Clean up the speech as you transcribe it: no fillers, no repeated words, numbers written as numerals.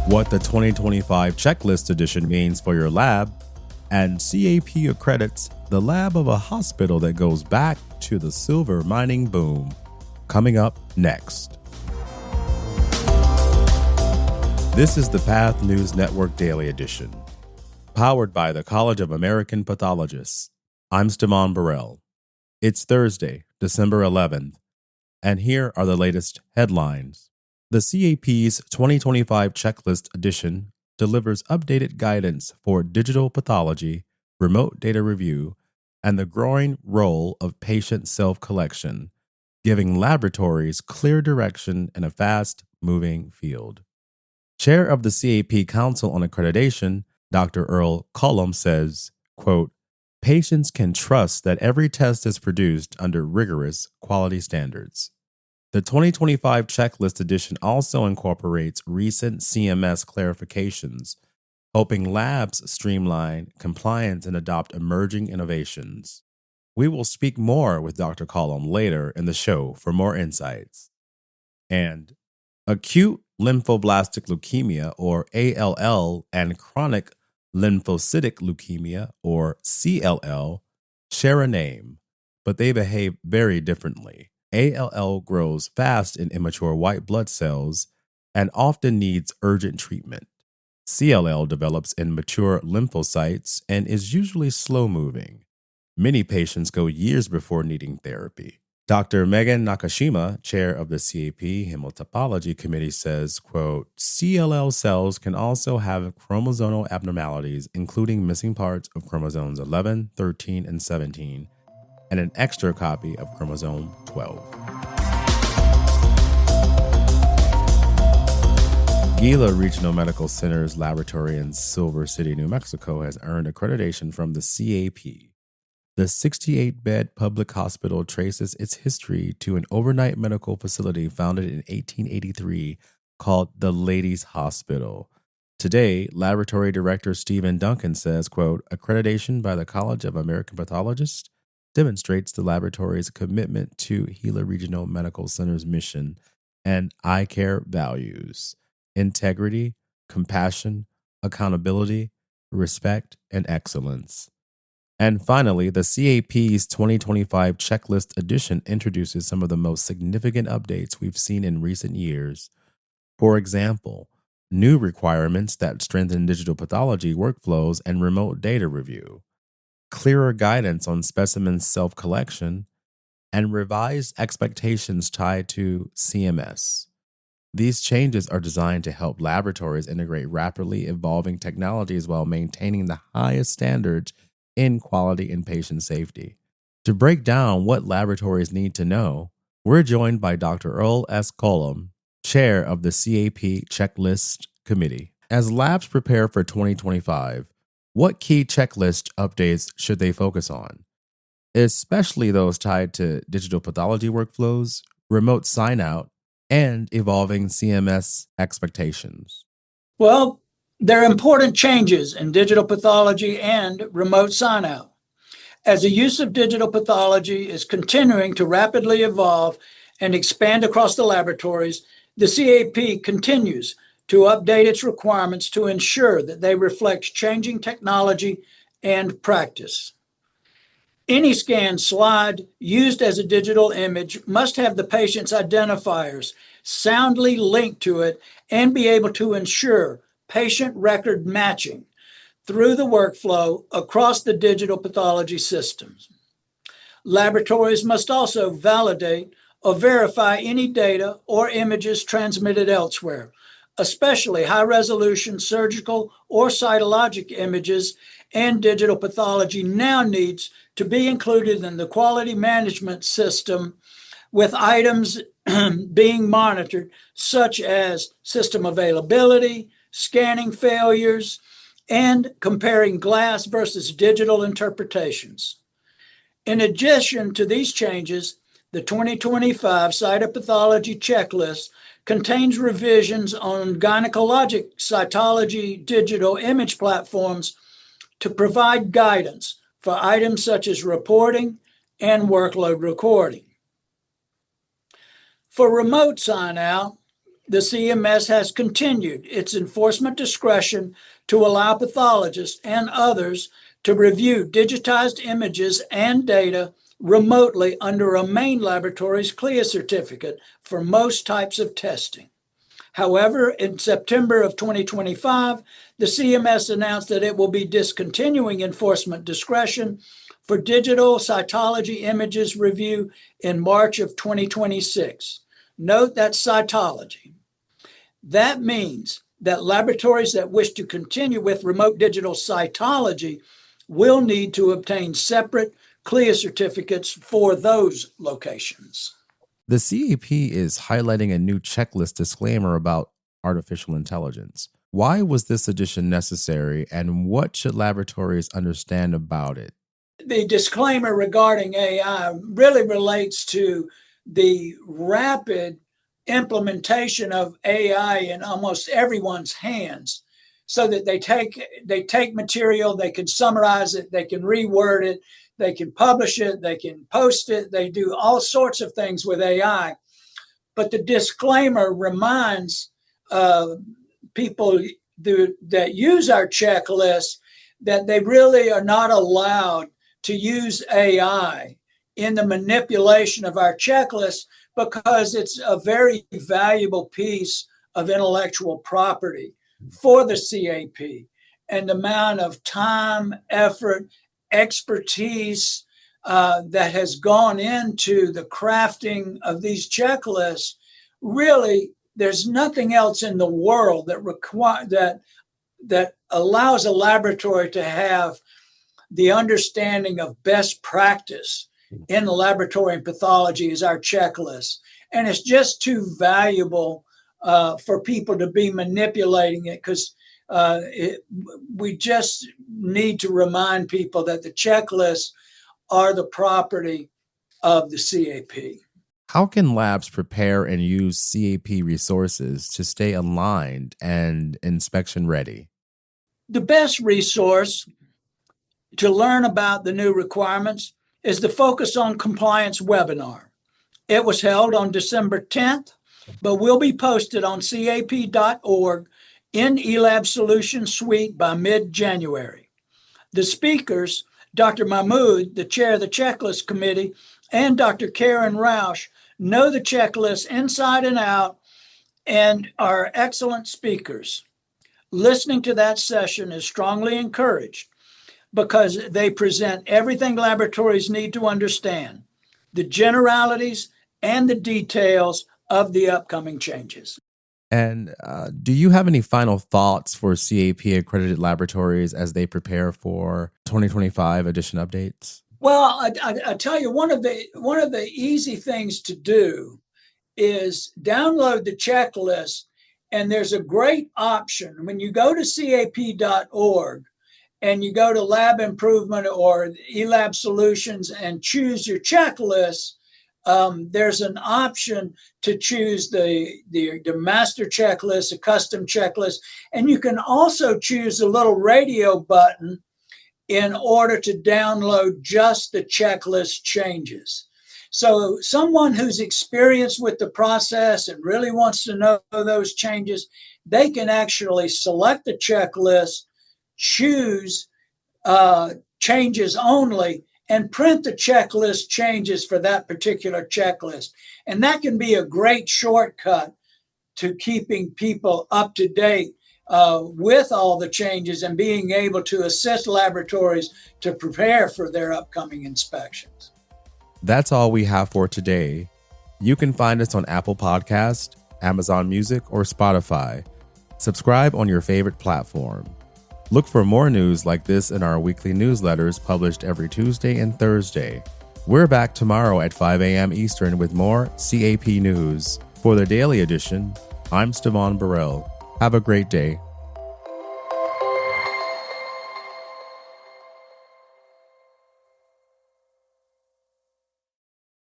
what the 2025 Checklist Edition means for your lab, and CAP accredits the lab of a hospital that goes back to the silver mining boom. Coming up next. This is the Path News Network Daily Edition, powered by the College of American Pathologists. I'm Stevan Burrell. It's Thursday, December 11th, and here are the latest headlines. The CAP's 2025 Checklist Edition delivers updated guidance for digital pathology, remote data review, and the growing role of patient self-collection, giving laboratories clear direction in a fast-moving field. Chair of the CAP Council on Accreditation, Dr. Earl Cullum says, quote, "Patients can trust that every test is produced under rigorous quality standards." The 2025 Checklist Edition also incorporates recent CMS clarifications, helping labs streamline compliance and adopt emerging innovations. We will speak more with Dr. Cullum later in the show for more insights. And acute lymphoblastic leukemia, or ALL, and chronic lymphocytic leukemia, or CLL, share a name, but they behave very differently. ALL grows fast in immature white blood cells and often needs urgent treatment. CLL develops in mature lymphocytes and is usually slow-moving. Many patients go years before needing therapy. Dr. Megan Nakashima, chair of the CAP Hemopathology Committee, says, quote, "CLL cells can also have chromosomal abnormalities, including missing parts of chromosomes 11, 13, and 17, and an extra copy of chromosome 12. Gila Regional Medical Center's laboratory in Silver City, New Mexico, has earned accreditation from the CAP. The 68-bed public hospital traces its history to an overnight medical facility founded in 1883 called the Ladies' Hospital. Today, Laboratory Director Stephen Duncan says, quote, "Accreditation by the College of American Pathologists demonstrates the laboratory's commitment to Gila Regional Medical Center's mission and eye care values: integrity, compassion, accountability, respect, and excellence." And finally, the CAP's 2025 Checklist Edition introduces some of the most significant updates we've seen in recent years. For example, new requirements that strengthen digital pathology workflows and remote data review, clearer guidance on specimen self-collection, and revised expectations tied to CMS. These changes are designed to help laboratories integrate rapidly evolving technologies while maintaining the highest standards in quality and patient safety. To break down what laboratories need to know, we're joined by Dr. Earl S. Cullum, chair of the CAP Checklist Committee. As labs prepare for 2025, what key checklist updates should they focus on, especially those tied to digital pathology workflows, remote sign-out, and evolving CMS expectations? Well, there are important changes in digital pathology and remote sign-out. As the use of digital pathology is continuing to rapidly evolve and expand across the laboratories, the CAP continues to update its requirements to ensure that they reflect changing technology and practice. Any scanned slide used as a digital image must have the patient's identifiers soundly linked to it and be able to ensure patient record matching through the workflow across the digital pathology systems. Laboratories must also validate or verify any data or images transmitted elsewhere, especially high-resolution surgical or cytologic images, and digital pathology now needs to be included in the quality management system with items being monitored, such as system availability, scanning failures, and comparing glass versus digital interpretations. In addition to these changes, the 2025 Cytopathology Checklist contains revisions on gynecologic cytology digital image platforms to provide guidance for items such as reporting and workload recording. For remote sign-out, the CMS has continued its enforcement discretion to allow pathologists and others to review digitized images and data remotely under a main laboratory's CLIA certificate for most types of testing. However, in September of 2025, the CMS announced that it will be discontinuing enforcement discretion for digital cytology images review in March of 2026. Note that cytology. That means that laboratories that wish to continue with remote digital cytology will need to obtain separate CLIA certificates for those locations. The CAP is highlighting a new checklist disclaimer about artificial intelligence. Why was this addition necessary, and what should laboratories understand about it? The disclaimer regarding AI really relates to the rapid implementation of AI in almost everyone's hands, so that they take material, they can summarize it, they can reword it, they can publish it, they can post it, they do all sorts of things with AI. But the disclaimer reminds people that use our checklist that they really are not allowed to use AI in the manipulation of our checklist, because it's a very valuable piece of intellectual property for the CAP. And the amount of time, effort, expertise that has gone into the crafting of these checklists, really, there's nothing else in the world that allows a laboratory to have the understanding of best practice in the laboratory and pathology is our checklist. And it's just too valuable for people to be manipulating it, because we just need to remind people that the checklists are the property of the CAP. How can labs prepare and use CAP resources to stay aligned and inspection ready? The best resource to learn about the new requirements is the Focus on Compliance webinar. It was held on December 10th, but will be posted on cap.org in eLab Solution Suite by mid-January. The speakers, Dr. Mahmoud, the chair of the checklist committee, and Dr. Karen Rausch, know the checklist inside and out and are excellent speakers. Listening to that session is strongly encouraged, because they present everything laboratories need to understand, the generalities and the details of the upcoming changes. And do you have any final thoughts for CAP accredited laboratories as they prepare for 2025 edition updates? Well, I tell you, one of the easy things to do is download the checklist, and there's a great option. When you go to cap.org and you go to Lab Improvement or eLab Solutions and choose your checklist, there's an option to choose the master checklist, a custom checklist, and you can also choose the little radio button in order to download just the checklist changes. So someone who's experienced with the process and really wants to know those changes, they can actually select the checklist, choose changes only, and print the checklist changes for that particular checklist. And that can be a great shortcut to keeping people up to date with all the changes and being able to assist laboratories to prepare for their upcoming inspections. That's all we have for today. You can find us on Apple Podcast, Amazon Music, or Spotify. Subscribe on your favorite platform. Look for more news like this in our weekly newsletters published every Tuesday and Thursday. We're back tomorrow at 5 a.m. Eastern with more CAP news. For the daily edition, I'm Stevan Burrell. Have a great day.